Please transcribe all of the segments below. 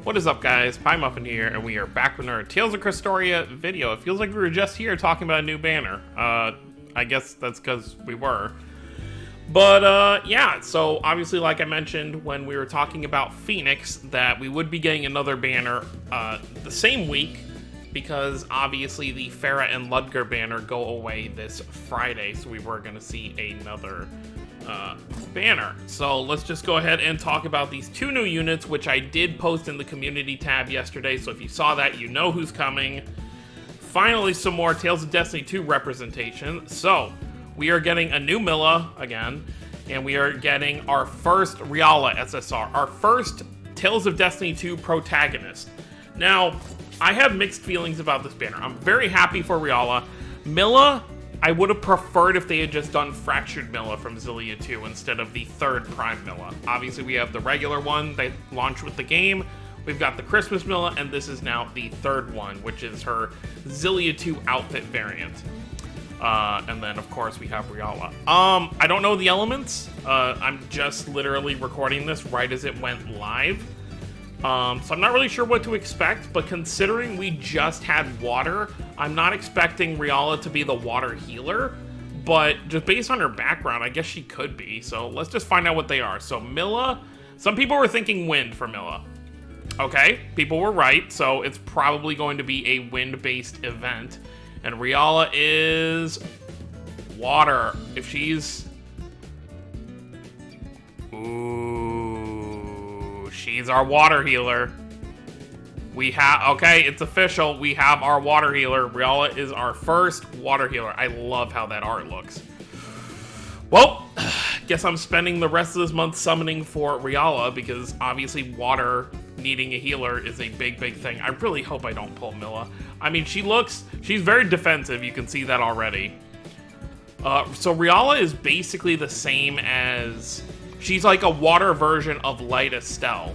What is up, guys? Pie Muffin here, and we are back with our Tales of Crestoria video. It feels like we were just here talking about a new banner. I guess that's because we were. But, yeah, so obviously, like I mentioned when we were talking about Phoenix, that we would be getting another banner the same week, because obviously the Farah and Ludger banner go away this Friday, so we were going to see another banner. So let's just go ahead and talk about these two new units, which I did post in the community tab yesterday, so if you saw that, you know who's coming. Finally, some more Tales of Destiny 2 representation. So we are getting a new MILLA again, and we are getting our first REALA SSR, our first Tales of Destiny 2 protagonist. Now, I have mixed feelings about this banner. I'm very happy for REALA. MILLA, I would have preferred if they had just done Fractured MILLA from Xillia 2 instead of the third Prime MILLA. Obviously, we have the regular one that launched with the game. We've got the Christmas MILLA, and this is now the third one, which is her Xillia 2 outfit variant. And then, of course, we have REALA. I don't know the elements. I'm just literally recording this right as it went live. So I'm not really sure what to expect, but considering we just had water, I'm not expecting REALA to be the water healer, but just based on her background, I guess she could be. So let's just find out what they are. So MILLA, some people were thinking wind for MILLA. Okay, people were right, so it's probably going to be a wind-based event. And REALA is water. If she's... Ooh, she's our water healer. We have... Okay, it's official. We have our water healer. REALA is our first water healer. I love how that art looks. Well, guess I'm spending the rest of this month summoning for REALA because obviously water needing a healer is a big thing. I really hope I don't pull MILLA. I mean, she's very defensive. You can see that already. So REALA is basically the same as... She's like a water version of Light Estelle.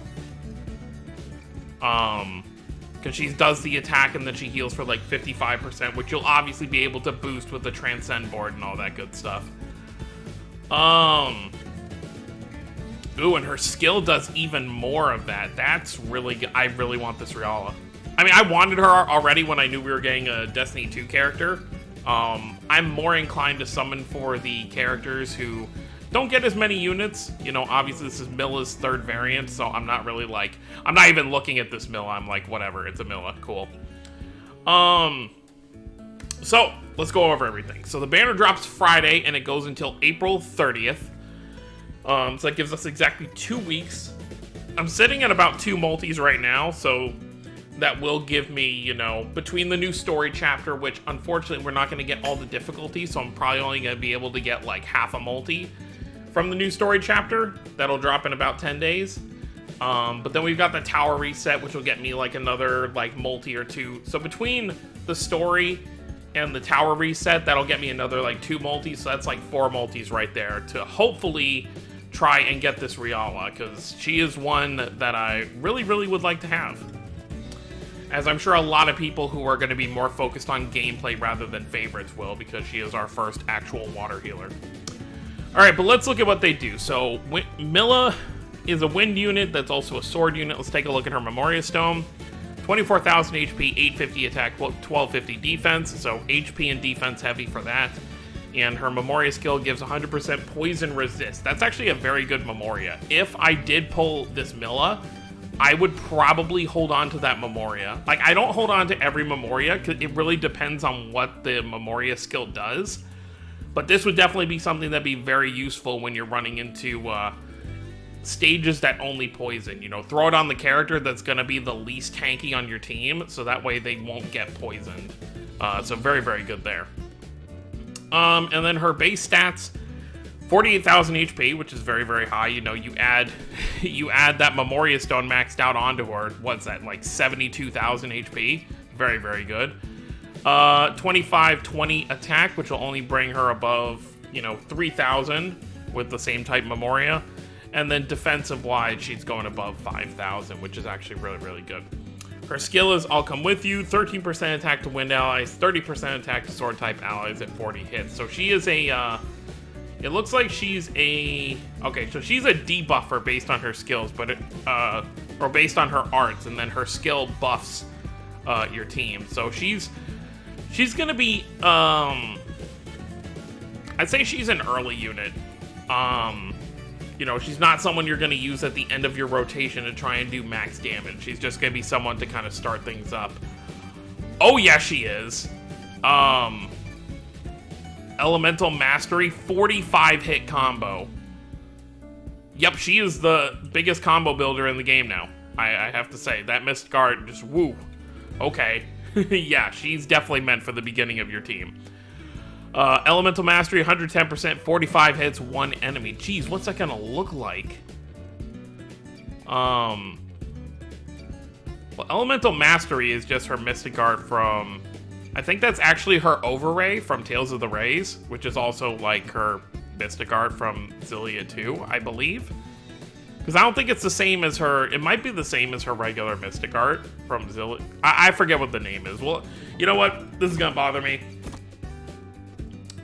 Because she does the attack and then she heals for like 55%, which you'll obviously be able to boost with the Transcend board and all that good stuff. Ooh, and her skill does even more of that. That's really good. I really want this REALA. I mean, I wanted her already when I knew we were getting a Destiny 2 character. I'm more inclined to summon for the characters who don't get as many units. You know, obviously this is MILLA's third variant, so I'm not really like... I'm not even looking at this MILLA. I'm like, whatever, it's a MILLA. Cool. So, let's go over everything. So the banner drops Friday, and it goes until April 30th. So that gives us exactly 2 weeks. I'm sitting at about 2 multis right now, so that will give me, you know, between the new story chapter, which unfortunately we're not going to get all the difficulties, so I'm probably only going to be able to get like half a multi from the new story chapter. That'll drop in about 10 days. But then we've got the tower reset, which will get me like another like multi or 2. So between the story and the tower reset, that'll get me another like 2 multis, so that's like 4 multis right there to hopefully try and get this REALA, because she is one that I really would like to have. As I'm sure a lot of people who are going to be more focused on gameplay rather than favorites will, because she is our first actual water healer. Alright, but let's look at what they do. So, MILLA is a wind unit that's also a sword unit. Let's take a look at her Memoria Stone. 24,000 HP, 850 attack, 1250 defense, so HP and defense heavy for that. And her Memoria skill gives 100% poison resist. That's actually a very good Memoria. If I did pull this MILLA, I would probably hold on to that Memoria. Like, I don't hold on to every Memoria, because it really depends on what the Memoria skill does. But this would definitely be something that'd be very useful when you're running into stages that only poison. You know, throw it on the character that's going to be the least tanky on your team, so that way they won't get poisoned. So very good there. And then her base stats, 48,000 HP, which is very high. You know, you add that Memoria Stone maxed out onto her. What's that, like 72,000 HP? Very good. 2520 attack, which will only bring her above, you know, 3,000 with the same type Memoria. And then defensive wise, she's going above 5,000, which is actually really good. Her skill is I'll Come With You, 13% attack to wind allies, 30% attack to sword type allies at 40 hits. So she is a It looks like she's a... Okay, so she's a debuffer based on her skills, but or based on her arts, and then her skill buffs your team. So she's gonna be... I'd say she's an early unit. You know, she's not someone you're going to use at the end of your rotation to try and do max damage. She's just going to be someone to kind of start things up. Oh, yeah, she is. Elemental Mastery, 45 hit combo. Yep, she is the biggest combo builder in the game now. I have to say, that Mystic Art, just woo. Okay. Yeah, she's definitely meant for the beginning of your team. Elemental Mastery, 110%, 45 hits, 1 enemy. Jeez, what's that gonna look like? Well, Elemental Mastery is just her Mystic Art from... I think that's actually her Overray from Tales of the Rays, which is also, like, her Mystic Art from Xillia 2, I believe. Because I don't think it's the same as her... It might be the same as her regular Mystic Art from Xillia... I forget what the name is. Well, you know what? This is gonna bother me.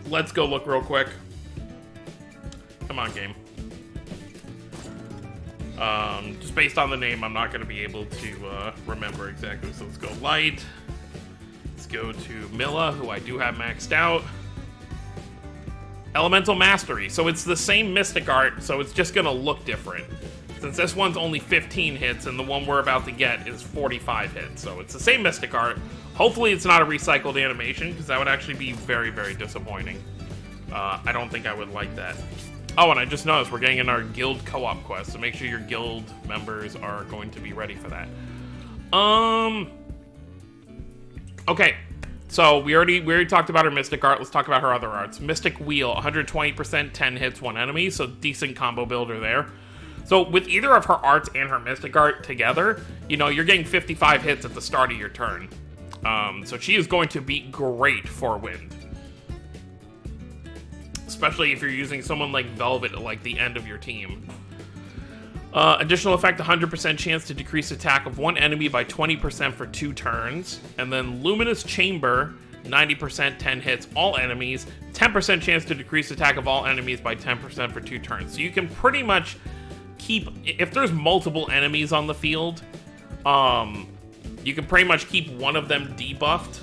Let's go look real quick. Come on, game. Just based on the name, I'm not going to be able to remember exactly. So let's go light. Let's go to MILLA, who I do have maxed out. Elemental Mastery. So it's the same Mystic Art, so it's just going to look different. Since this one's only 15 hits, and the one we're about to get is 45 hits. So it's the same Mystic Art. Hopefully it's not a recycled animation, because that would actually be very, very disappointing. I don't think I would like that. Oh, and I just noticed we're getting in our guild co-op quest, so make sure your guild members are going to be ready for that. Okay, so we already talked about her Mystic Art. Let's talk about her other arts. Mystic Wheel, 120%, 10 hits, 1 enemy, so decent combo builder there. So with either of her arts and her Mystic Art together, you know, you're getting 55 hits at the start of your turn. So she is going to be great for wind. Especially if you're using someone like Velvet at like the end of your team. Additional effect, 100% chance to decrease attack of one enemy by 20% for 2 turns. And then Luminous Chamber, 90%, 10 hits, all enemies. 10% chance to decrease attack of all enemies by 10% for 2 turns. So you can pretty much keep, if there's multiple enemies on the field, you can pretty much keep one of them debuffed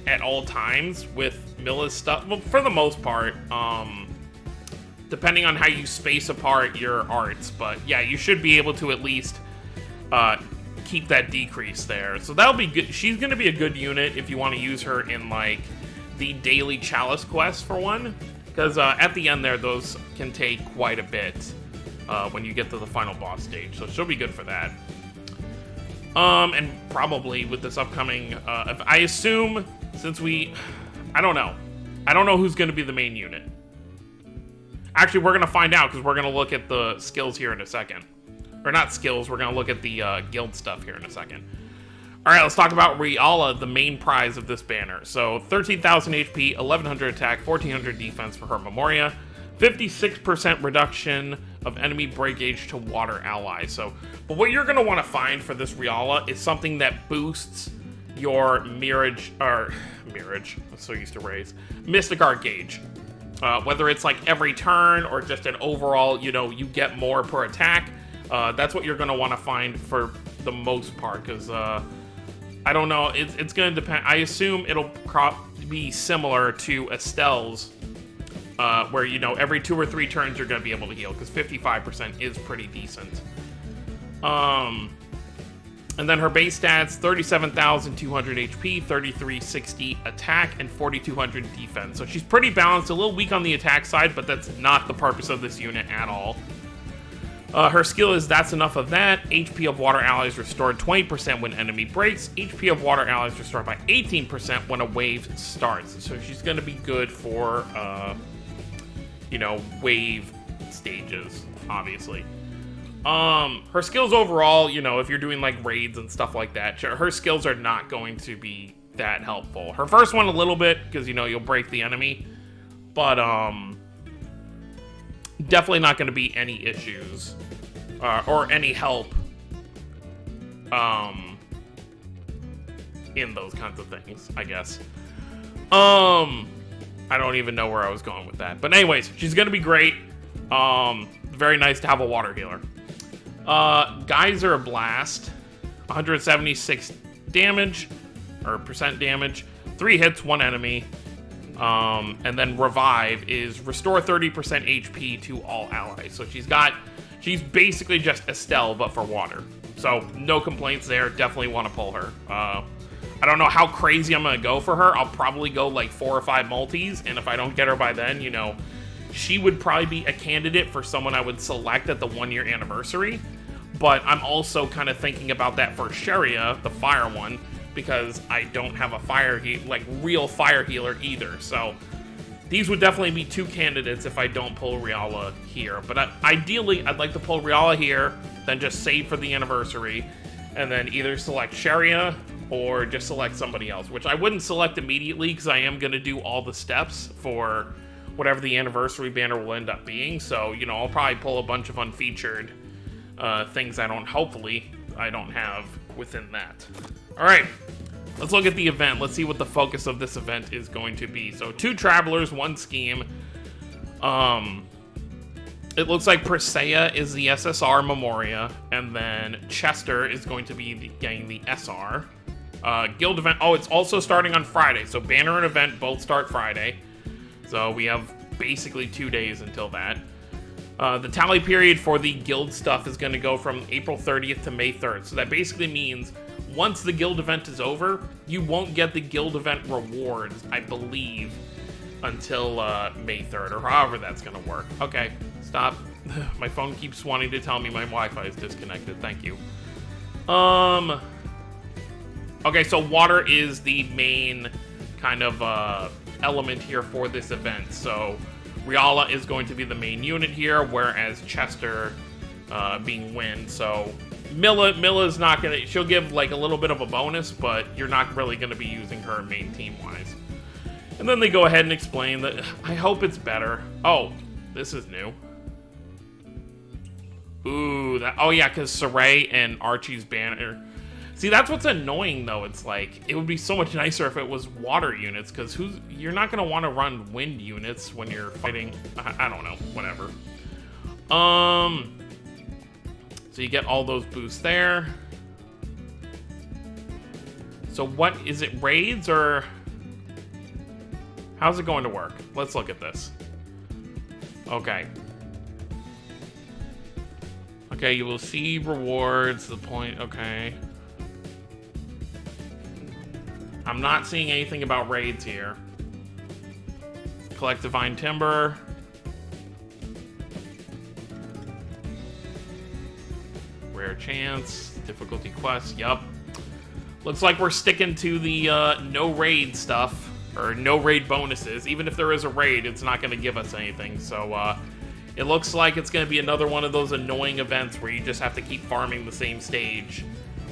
at all times with Milla's stuff. Well, for the most part, depending on how you space apart your arts. But yeah, you should be able to at least keep that decrease there. So that'll be good. She's going to be a good unit if you want to use her in like the daily Chalice quest for one. Because at the end there, those can take quite a bit when you get to the final boss stage. So she'll be good for that. And probably with this upcoming, I assume, since I don't know. I don't know who's going to be the main unit. Actually, we're going to find out, because we're going to look at the skills here in a second. Or not skills, we're going to look at the guild stuff here in a second. Alright, let's talk about REALA, the main prize of this banner. So, 13,000 HP, 1,100 attack, 1,400 defense for her Memoria. 56% reduction of enemy break gauge to water allies. So, but what you're going to want to find for this REALA is something that boosts your Mirage, I'm so used to raise, Mystic Art gauge. Whether it's like every turn or just an overall, you know, you get more per attack. That's what you're going to want to find for the most part, because I don't know, it's going to depend. I assume it'll be similar to Estelle's, where, you know, every 2 or 3 turns you're going to be able to heal, because 55% is pretty decent. And then her base stats, 37,200 HP, 3,360 attack, and 4,200 defense. So she's pretty balanced, a little weak on the attack side, but that's not the purpose of this unit at all. Her skill is That's Enough of That. HP of water allies restored 20% when enemy breaks. HP of water allies restored by 18% when a wave starts. So she's going to be good for, you know, wave stages, obviously. Her skills overall, you know, if you're doing like raids and stuff like that, her skills are not going to be that helpful. Her first one a little bit, because, you know, you'll break the enemy, but definitely not going to be any issues or any help in those kinds of things, I guess. I don't even know where I was going with that. But anyways, she's going to be great. Very nice to have a water healer. Geyser Blast, 176 damage, or percent damage, 3 hits, 1 enemy. And then Revive is restore 30% HP to all allies. So she's basically just Estelle, but for water. So no complaints there, definitely want to pull her. I don't know how crazy I'm going to go for her. I'll probably go like 4 or 5 multis, and if I don't get her by then, you know, she would probably be a candidate for someone I would select at the 1-year anniversary. But I'm also kind of thinking about that for Sheria, the fire one, because I don't have a real fire healer either. So these would definitely be 2 candidates if I don't pull REALA here. But ideally, I'd like to pull REALA here, then just save for the anniversary, and then either select Sheria or just select somebody else, which I wouldn't select immediately because I am going to do all the steps for whatever the anniversary banner will end up being. So, you know, I'll probably pull a bunch of unfeatured things hopefully I don't have within that. All right, let's look at the event. Let's see what the focus of this event is going to be. So 2 travelers, 1 scheme. It looks like Presea is the SSR Memoria, and then Chester is going to be getting the SR. Guild event, oh, it's also starting on Friday, so banner and event both start Friday. So we have basically 2 days until that. The tally period for the guild stuff is going to go from April 30th to May 3rd. So that basically means once the guild event is over, you won't get the guild event rewards, I believe, until May 3rd, or however that's going to work. Okay, stop. My phone keeps wanting to tell me my Wi-Fi is disconnected. Thank you. Okay, so water is the main kind of element here for this event. So REALA is going to be the main unit here, whereas Chester being wind. So MILLA is not gonna, she'll give like a little bit of a bonus, but you're not really gonna be using her main team wise. And then they go ahead and explain that I hope it's better. Oh, this is new. Ooh, oh yeah, because Saray and Archie's banner. See, that's what's annoying though. It's like, it would be so much nicer if it was water units, because you're not gonna want to run wind units when you're fighting. I don't know, whatever. So you get all those boosts there. So what is it, raids or how's it going to work? Let's look at this. Okay. Okay, you will see rewards, the point, okay. I'm not seeing anything about raids here. Collect Divine Timber. Rare chance, difficulty quest, yup. Looks like we're sticking to the no raid stuff, or no raid bonuses. Even if there is a raid, it's not going to give us anything, so it looks like it's going to be another one of those annoying events where you just have to keep farming the same stage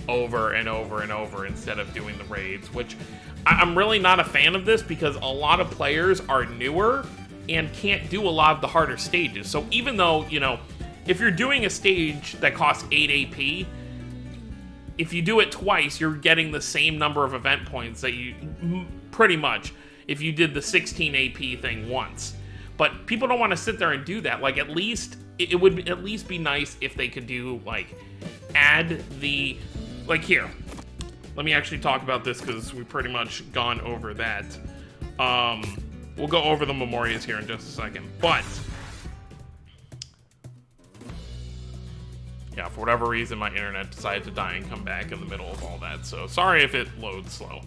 over and over and over instead of doing the raids, which I'm really not a fan of this because a lot of players are newer and can't do a lot of the harder stages. So even though, you know, if you're doing a stage that costs 8 AP, if you do it twice, you're getting the same number of event points that you, pretty much, if you did the 16 AP thing once. But people don't want to sit there and do that. Like, at least, it would at least be nice if they could do, like, add the, like, here. Let me actually talk about this because we've pretty much gone over that. We'll go over the Memorias here in just a second. But, yeah, for whatever reason, my internet decided to die and come back in the middle of all that. So, sorry if it loads slow.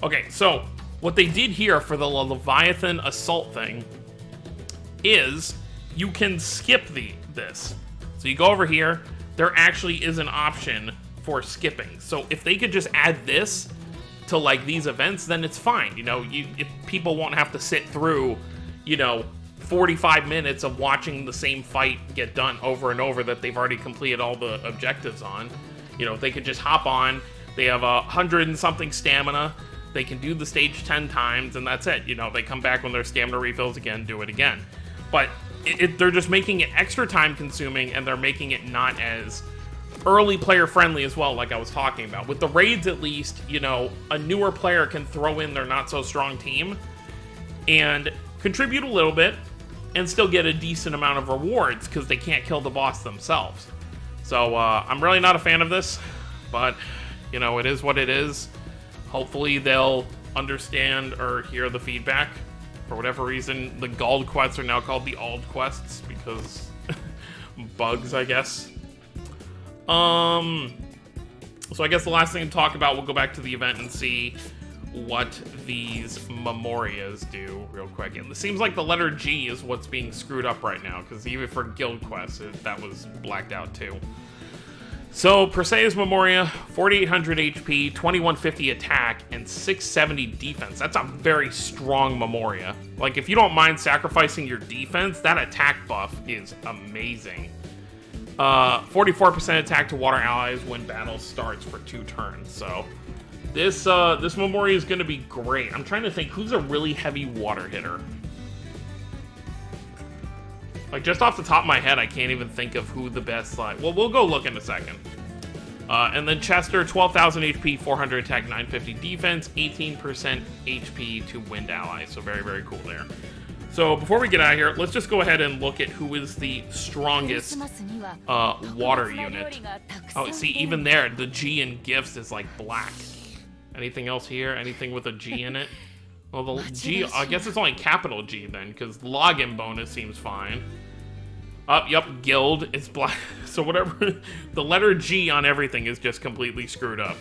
Okay, so, what they did here for the Leviathan Assault thing is you can skip this. So you go over here, there actually is an option for skipping. So if they could just add this to like these events, then it's fine. You know, if people won't have to sit through, you know, 45 minutes of watching the same fight get done over and over that they've already completed all the objectives on. You know, they could just hop on, they have 100 and something stamina, they can do the stage 10 times, and that's it. You know, they come back when their stamina refills again, do it again. But they're just making it extra time consuming, and they're making it not as early player friendly as well, like I was talking about. With the raids, at least, you know, a newer player can throw in their not so strong team, and contribute a little bit, and still get a decent amount of rewards because they can't kill the boss themselves. So I'm really not a fan of this, but you know, it is what it is. Hopefully they'll understand or hear the feedback. For whatever reason, the Gald quests are now called the Ald quests because bugs, I guess. So I guess the last thing to talk about, we'll go back to the event and see what these memorias do real quick. And it seems like the letter G is what's being screwed up right now, because even for guild quests, that was blacked out too. So, Perseus Memoria, 4,800 HP, 2,150 attack, and 670 defense. That's a very strong Memoria. Like, if you don't mind sacrificing your defense, that attack buff is amazing. 44% attack to water allies when battle starts for 2 turns. So, this Memoria is going to be great. I'm trying to think, who's a really heavy water hitter? Like, just off the top of my head, I can't even think of who the best, like... Well, we'll go look in a second. And then Chester, 12,000 HP, 400 attack, 950 defense, 18% HP to wind allies. So very, very cool there. So before we get out of here, let's just go ahead and look at who is the strongest water unit. Oh, see, even there, the G in gifts is, like, black. Anything else here? Anything with a G in it? Well, the G, I guess it's only capital G then, because login bonus seems fine. Yep, guild is black. So whatever, the letter G on everything is just completely screwed up.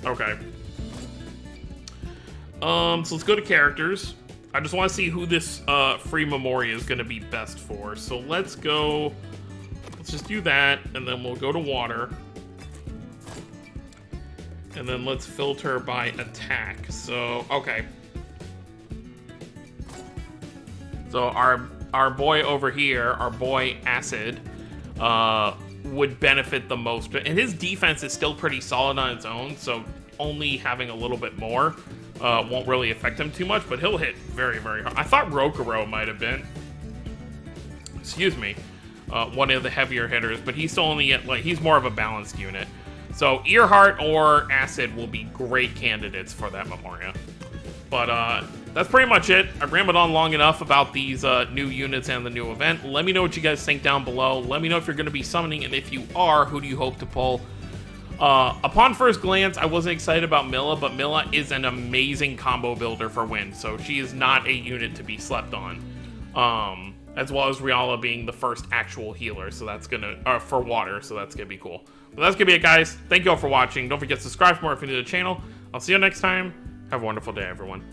Okay. So let's go to characters. I just want to see who this free Memoria is going to be best for. So let's go, let's just do that, and then we'll go to water. And then let's filter by attack. So, okay. So our boy over here, our boy Acid, would benefit the most. And his defense is still pretty solid on its own, so only having a little bit more won't really affect him too much, but he'll hit very, very hard. I thought Rokuro might have been, excuse me, one of the heavier hitters, but he's still only at, like, he's more of a balanced unit. So Earhart or Acid will be great candidates for that Memoria. But that's pretty much it. I've rambled on long enough about these new units and the new event. Let me know what you guys think down below. Let me know if you're going to be summoning, and if you are, who do you hope to pull? Upon first glance, I wasn't excited about MILLA, but MILLA is an amazing combo builder for Wind, so she is not a unit to be slept on. As well as REALA being the first actual healer, so that's gonna, for water, so that's gonna be cool. But that's gonna be it, guys. Thank you all for watching. Don't forget to subscribe for more if you're new to the channel. I'll see you next time. Have a wonderful day, everyone.